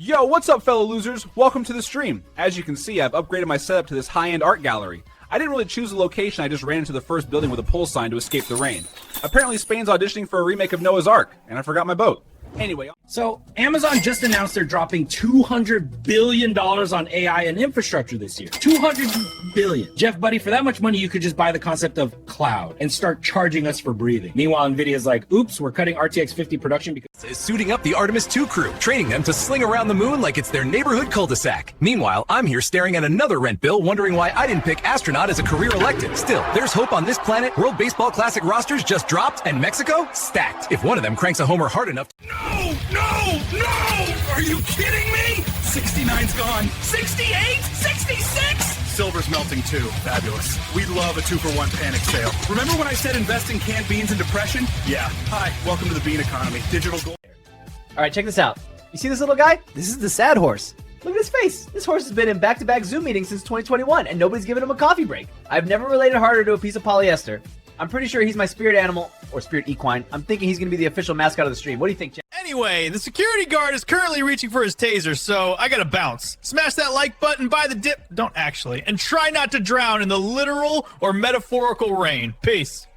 Yo, what's up fellow losers? Welcome to the stream. As you can see, I've upgraded my setup to this high-end art gallery. I didn't really choose the location, I just ran into the first building with a pull sign to escape the rain. Apparently Spain's auditioning for a remake of Noah's Ark, and I forgot my boat. Anyway. So Amazon just announced they're dropping $200 billion on AI and infrastructure this year. $200 billion. Jeff, buddy, for that much money, you could just buy the concept of cloud and start charging us for breathing. Meanwhile, Nvidia's like, oops, we're cutting RTX 50 production because is suiting up the Artemis 2 crew, training them to sling around the moon like it's their neighborhood cul-de-sac. Meanwhile, I'm here staring at another rent bill, wondering why I didn't pick astronaut as a career elective. Still, there's hope on this planet. World Baseball Classic rosters just dropped, and Mexico stacked. If one of them cranks a homer hard enough. No! Are you kidding me? 69's gone. 68? 66? Silver's melting too. Fabulous. We'd love a 2-for-1 panic sale. Remember when I said invest in canned beans in depression? Yeah. Hi, welcome to the bean economy. Digital gold. All right, check this out. You see this little guy? This is the sad horse. Look at his face. This horse has been in back-to-back Zoom meetings since 2021, and nobody's given him a coffee break. I've never related harder to a piece of polyester. I'm pretty sure he's my spirit animal, or spirit equine. I'm thinking he's going to be the official mascot of the stream. What do you think, Jeff? Anyway, the security guard is currently reaching for his taser, so I gotta bounce. Smash that like button, buy the dip. Don't actually. And try not to drown in the literal or metaphorical rain. Peace.